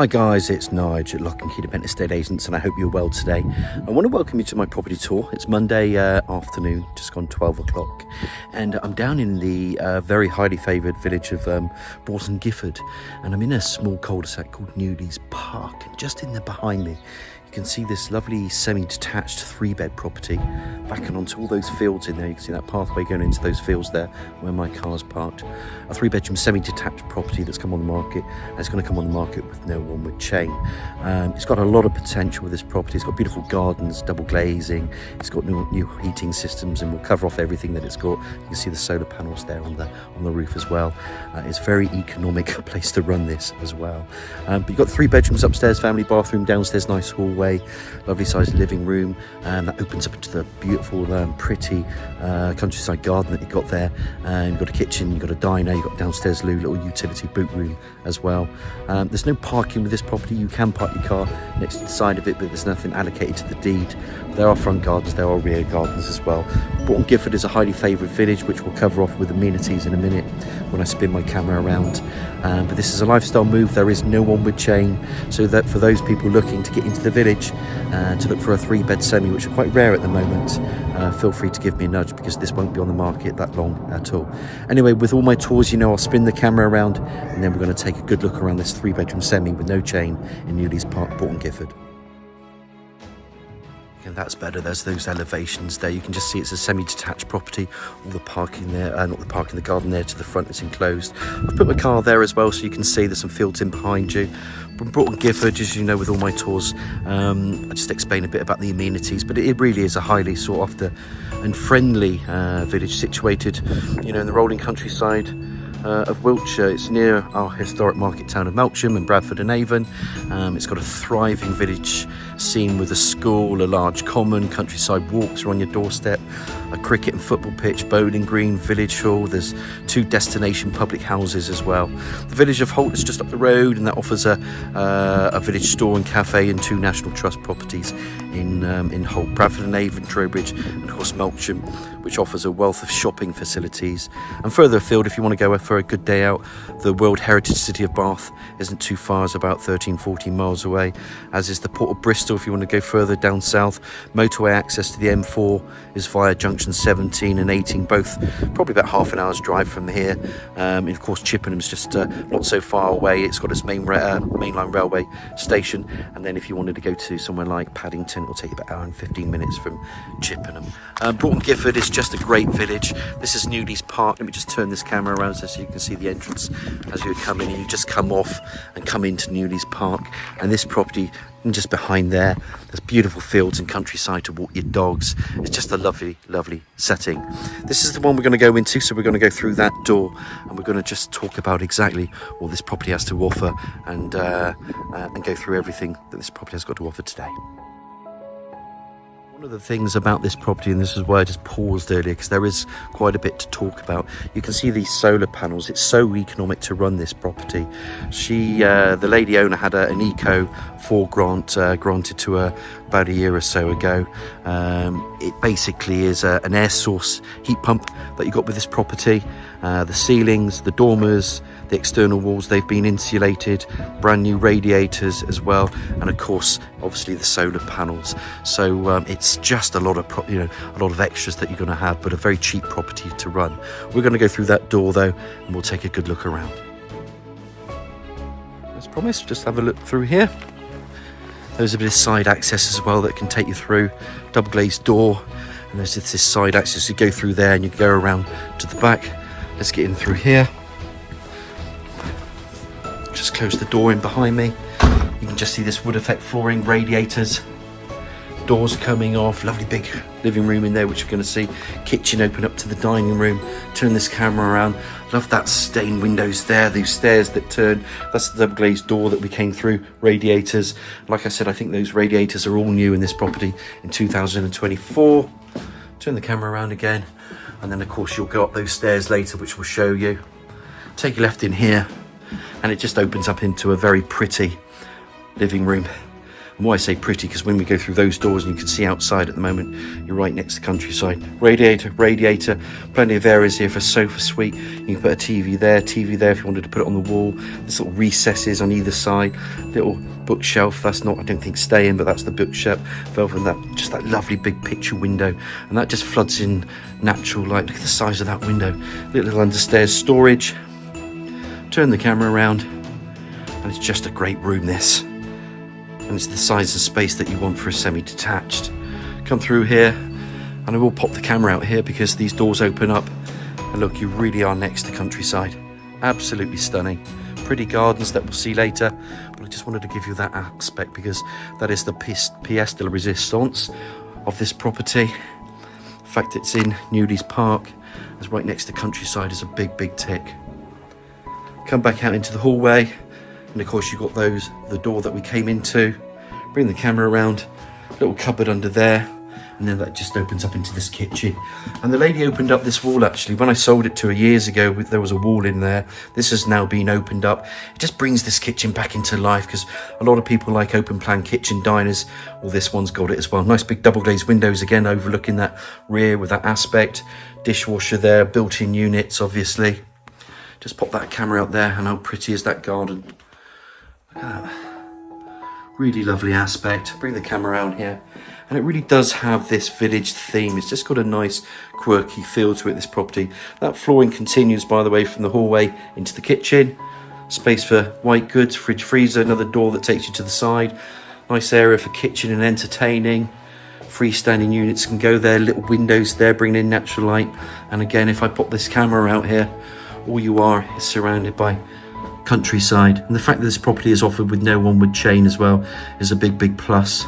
Hi guys, it's Nigel at Lock and Key Independent Estate Agents, and I hope you're well today. I want to welcome you to my property tour. It's Monday afternoon, just gone 12 o'clock, and I'm down in the very highly favoured village of Broughton Gifford, and I'm in a small cul-de-sac called Newleaze Park, and just in there behind me you can see this lovely semi-detached 3-bed property backing onto all those fields in there. You can see that pathway going into those fields there where my car's parked. A 3-bedroom semi-detached property that's come on the market, and it's going to come on the market with no onward chain. It's got a lot of potential with this property. It's got beautiful gardens, double glazing, it's got new heating systems, and we'll cover off everything that it's got. You can see the solar panels there on the roof as well. It's a very economic place to run this as well. But you've got 3 bedrooms upstairs, family bathroom, downstairs nice hallway, lovely sized living room, and that opens up into the beautiful pretty countryside garden that you've got there. You've got a kitchen, you've got a diner, you've got downstairs loo, little utility boot room as well. There's no parking with this property. You can park your car next to the side of it, but there's nothing allocated to the deed. There are front gardens, there are rear gardens as well. Broughton Gifford is a highly favoured village, which we'll cover off with amenities in a minute when I spin my camera around. But this is a lifestyle move. There is no onward chain, so that for those people looking to get into the village to look for a 3-bed semi, which are quite rare at the moment, feel free to give me a nudge, because this won't be on the market that long at all. Anyway, with all my tours, I'll spin the camera around, and then we're going to take a good look around this 3-bedroom semi with no chain in Newleaze Park, Broughton Gifford. And that's better. There's those elevations there. You can just see it's a semi-detached property. All the parking there, not the parking, the garden there to the front is enclosed. I've put my car there as well, so you can see there's some fields in behind you. From Broughton Gifford, as you know, with all my tours, I just explain a bit about the amenities, but it really is a highly sought after and friendly village situated, in the rolling countryside of Wiltshire. It's near our historic market town of Melksham and Bradford and Avon. It's got a thriving village scene with a school, a large common, countryside walks are on your doorstep, a cricket and football pitch, bowling green, village hall. There's 2 destination public houses as well. The village of Holt is just up the road, and that offers a village store and cafe and 2 National Trust properties in Holt, Bradford and Avon, Trowbridge, and of course Melksham, which offers a wealth of shopping facilities. And further afield, if you want to go for a good day out, the World Heritage City of Bath isn't too far. It's about 13-14 miles away, as is the Port of Bristol. If you want to go further down south, motorway access to the M4 is via junction 17 and 18, both probably about half an hour's drive from here. And of course Chippenham's just not so far away. It's got its mainline railway station, and then if you wanted to go to somewhere like Paddington, it'll take you about an hour and 15 minutes from Chippenham. Broughton Gifford is just a great village. This is Newleaze Park. Let me just turn this camera around so you can see the entrance as you come in, and you just come off and come into Newleaze Park. And this property, and just behind there's beautiful fields and countryside to walk your dogs. It's just a lovely setting. This is the one we're going to go into, so we're going to go through that door, and we're going to just talk about exactly what this property has to offer, and go through everything that this property has got to offer today. One of the things about this property, and this is why I just paused earlier, because there is quite a bit to talk about. You can see these solar panels. It's so economic to run this property. The lady owner had an Eco 4 grant granted to her about a year or so ago. It basically is an air source heat pump that you got with this property. The ceilings, the dormers, the external walls, they've been insulated, brand new radiators as well, and of course obviously the solar panels. So it's just a lot of extras that you're going to have, but a very cheap property to run. We're going to go through that door though, and we'll take a good look around. As promised, just have a look through here. There's a bit of side access as well that can take you through. Double glazed door, and there's this side access. You go through there and you go around to the back. Let's get in through here. Just close the door in behind me. You can just see this wood effect flooring, radiators, doors coming off, lovely big living room in there, which you're going to see. Kitchen open up to the dining room. Turn this camera around. Love that stained windows there, these stairs that turn. That's the double glazed door that we came through. Radiators, like I said, I think those radiators are all new in this property in 2024. Turn the camera around again, and then of course you'll go up those stairs later, which we'll show you. Take a left in here, and it just opens up into a very pretty living room And why I say pretty, because when we go through those doors and you can see outside at the moment, you're right next to the countryside. Radiator, plenty of areas here for a sofa suite. You can put a TV there if you wanted to put it on the wall. There's little recesses on either side, little bookshelf. That's not, I don't think, staying, but that's the bookshelf. And that, just that lovely big picture window, and that just floods in natural light. Look at the size of that window. Little understairs storage. Turn the camera around, and it's just a great room, this. And it's the size and space that you want for a semi-detached. Come through here, and I will pop the camera out here because these doors open up, and look, you really are next to countryside. Absolutely stunning. Pretty gardens that we'll see later, but I just wanted to give you that aspect because that is the pièce de la résistance of this property. The fact it's in Newleaze Park, it's right next to countryside, is a big tick. Come back out into the hallway, and of course you've got the door that we came into. Bring the camera around, little cupboard under there, and then that just opens up into this kitchen. And the lady opened up this wall, actually. When I sold it to her years ago, there was a wall in there. This has now been opened up. It just brings this kitchen back into life, because a lot of people like open plan kitchen diners. Well, this one's got it as well. Nice big double glazed windows again, overlooking that rear with that aspect. Dishwasher there, built-in units, obviously. Just pop that camera out there, and how pretty is that garden? Look at that. Really lovely aspect. Bring the camera around here, and it really does have this village theme. It's just got a nice quirky feel to it, this property. That flooring continues, by the way, from the hallway into the kitchen. Space for white goods, fridge, freezer, another door that takes you to the side. Nice area for kitchen and entertaining. Freestanding units can go there, little windows there bringing in natural light. And again, if I pop this camera out here, all you are is surrounded by countryside, and the fact that this property is offered with no onward chain as well is a big plus.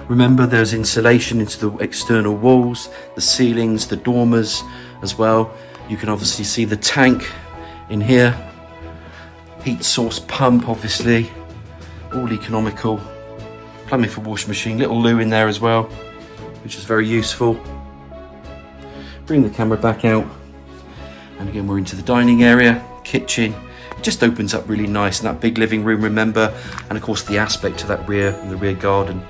Remember, there's insulation into the external walls, the ceilings, the dormers as well. You can obviously see the tank in here, heat source pump, obviously, all economical. Plumbing for washing machine, little loo in there as well, which is very useful. Bring the camera back out, and again we're into the dining area, kitchen. It just opens up really nice in that big living room, remember, and of course the aspect to that rear and the rear garden.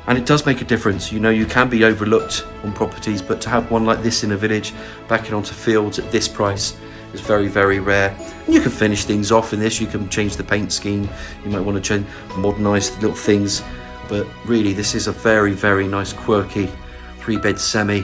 And it does make a difference. You know, you can be overlooked on properties, but to have one like this in a village backing onto fields at this price is very rare. And you can finish things off in this. You can change the paint scheme. You might want to change, modernise the little things, but really this is a very nice quirky 3-bed semi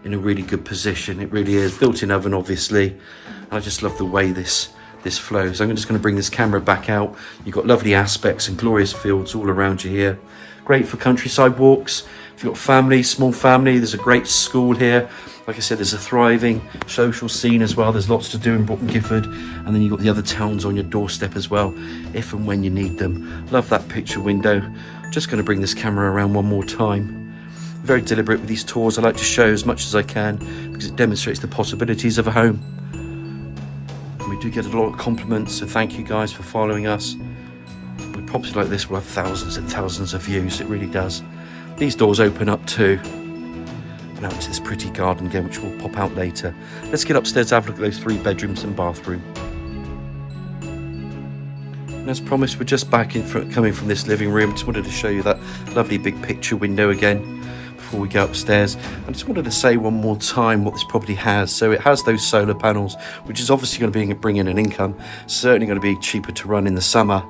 in a really good position. It really is. Built-in oven, obviously, and I just love the way this flows. I'm just going to bring this camera back out. You've got lovely aspects and glorious fields all around you here. Great for countryside walks. If you've got family, small family, there's a great school here. Like I said, there's a thriving social scene as well. There's lots to do in Broughton Gifford, and then you've got the other towns on your doorstep as well, if and when you need them. Love that picture window. Just going to bring this camera around one more time. Very deliberate with these tours. I like to show as much as I can because it demonstrates the possibilities of a home. We do get a lot of compliments, so thank you guys for following us. With property like this, we'll have thousands and thousands of views. It really does. These doors open up too, and out to this pretty garden again, which we'll pop out later. Let's get upstairs, have a look at those 3 bedrooms and bathroom. And as promised, we're just back coming from this living room. Just wanted to show you that lovely big picture window again before we go upstairs. I just wanted to say one more time what this property has. So it has those solar panels, which is obviously going to bring in an income. Certainly going to be cheaper to run in the summer.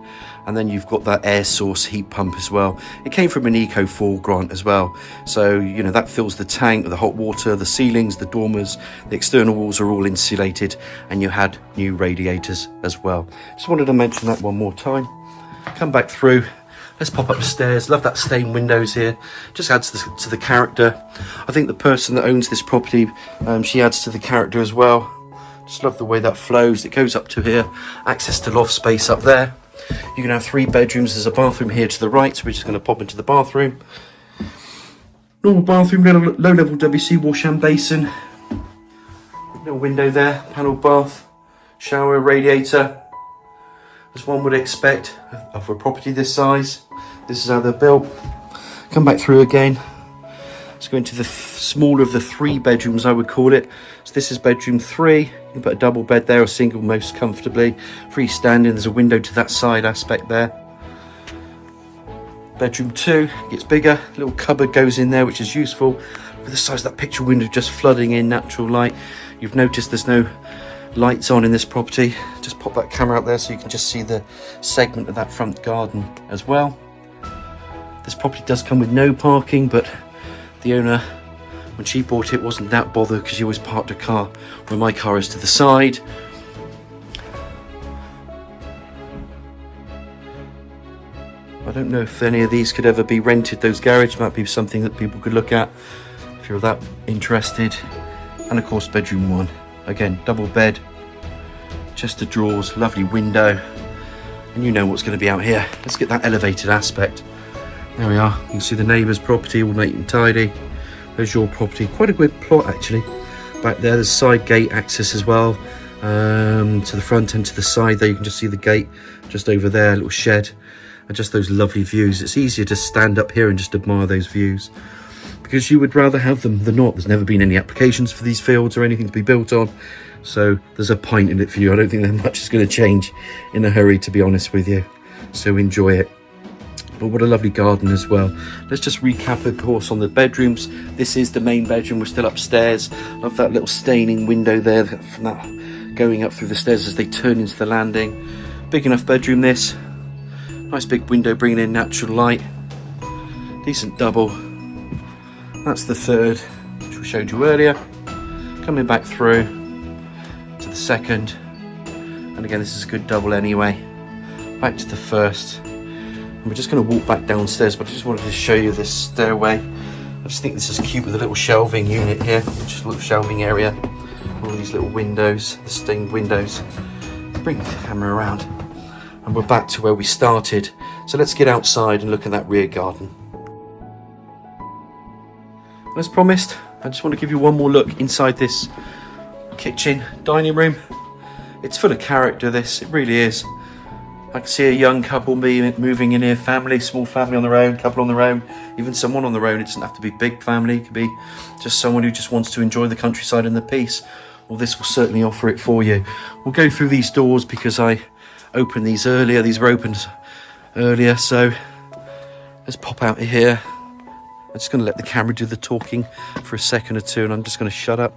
And then you've got that air source heat pump as well. It came from an Eco4 grant as well. So, you know, that fills the tank, the hot water, the ceilings, the dormers, the external walls are all insulated, and you had new radiators as well. Just wanted to mention that one more time. Come back through. Let's pop upstairs. Love that stained windows here. Just adds to the character. I think the person that owns this property, she adds to the character as well. Just love the way that flows. It goes up to here. Access to loft space up there. You can have 3 bedrooms. There's a bathroom here to the right, so we're just going to pop into the bathroom. Normal bathroom, low-level WC wash and basin. Little window there, panel bath, shower, radiator. As one would expect for a property this size. This is how they're built. Come back through again. Let's go into the smaller of the 3 bedrooms, I would call it. So this is bedroom 3. You can put a double bed there or single most comfortably. Freestanding, there's a window to that side aspect there. Bedroom 2 gets bigger, little cupboard goes in there, which is useful. With the size of that picture window just flooding in natural light. You've noticed there's no lights on in this property. Just pop that camera out there so you can just see the segment of that front garden as well. This property does come with no parking, but the owner, when she bought it, wasn't that bothered because she always parked her car where my car is to the side. I don't know if any of these could ever be rented. Those garages might be something that people could look at if you're that interested. And of course, bedroom 1. Again, double bed, chest of drawers, lovely window. And you know what's going to be out here. Let's get that elevated aspect. There we are. You can see the neighbour's property, all neat and tidy. There's your property. Quite a good plot, actually. Back there, there's side gate access as well. To the front and to the side there, you can just see the gate just over there, a little shed. And just those lovely views. It's easier to stand up here and just admire those views, because you would rather have them than not. There's never been any applications for these fields or anything to be built on. So there's a point in it for you. I don't think that much is going to change in a hurry, to be honest with you. So enjoy it. But what a lovely garden as well. Let's just recap, of course, on the bedrooms. This is the main bedroom. We're still upstairs. Love that little staining window there from that going up through the stairs as they turn into the landing. Big enough bedroom, this. Nice big window bringing in natural light. Decent double. That's the third, which we showed you earlier. Coming back through to the second. And again, this is a good double anyway. Back to the first. We're just going to walk back downstairs, but I just wanted to show you this stairway. I just think this is cute with a little shelving unit here, just a little shelving area. All these little windows, the stained windows. Bring the camera around, and we're back to where we started. So let's get outside and look at that rear garden. As promised, I just want to give you one more look inside this kitchen, dining room. It's full of character, this, it really is. I can see a young couple moving in here, family, small family on their own, couple on their own, even someone on their own. It doesn't have to be big family, it could be just someone who just wants to enjoy the countryside and the peace. Well, this will certainly offer it for you. We'll go through these doors because I opened these earlier, these were opened earlier, so let's pop out of here. I'm just going to let the camera do the talking for a second or two, and I'm just going to shut up.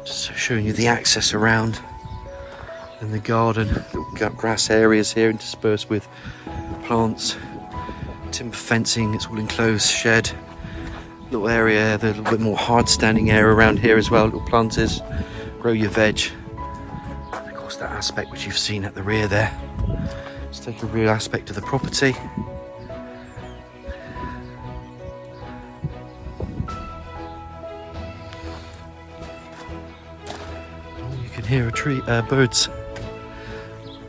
Just showing you the access around in the garden. Little grass areas here interspersed with plants, timber fencing. It's all enclosed shed. Little area, the little bit more hard standing area around here as well. Little planters, grow your veg. And of course that aspect which you've seen at the rear there. Let's take a real aspect of the property. Oh, you can hear a tree, birds.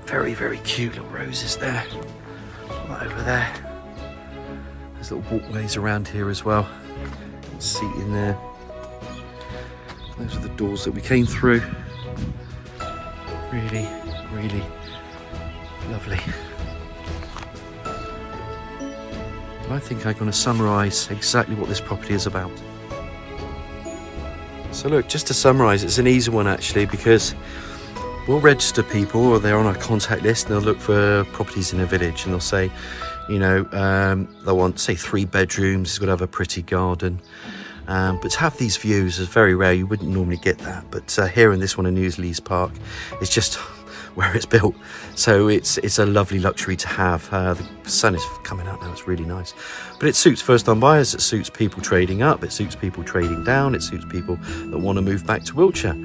Very, very cute little roses there. Right over there. There's little walkways around here as well. Seat in there. Those are the doors that we came through. Really, really lovely. I think I'm going to summarise exactly what this property is about. So look, just to summarise, it's an easy one actually, because we'll register people, or they're on our contact list, and they'll look for properties in a village, and they'll say, you know, they'll want, say, 3 bedrooms, it's got to have a pretty garden. But to have these views is very rare. You wouldn't normally get that. But here in this one in Newleaze Park, it's just where it's built. So it's a lovely luxury to have. The sun is coming out now, it's really nice. But it suits first-time buyers, it suits people trading up, it suits people trading down, it suits people that want to move back to Wiltshire.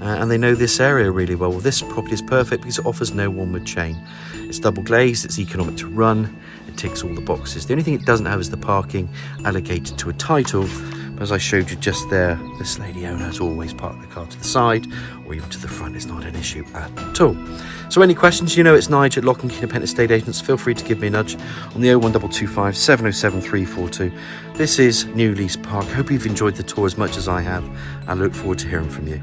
And they know this area really well. Well, this property is perfect because it offers no onward chain. It's double glazed, it's economic to run, it ticks all the boxes. The only thing it doesn't have is the parking allocated to a title. But as I showed you just there, this lady owner has always parked the car to the side or even to the front. It's not an issue at all. So any questions, you know it's Nigel at Lock & Key Independent Estate Agents. Feel free to give me a nudge on the 01225 707 342. This is Newleaze Park. Hope you've enjoyed the tour as much as I have, and I look forward to hearing from you.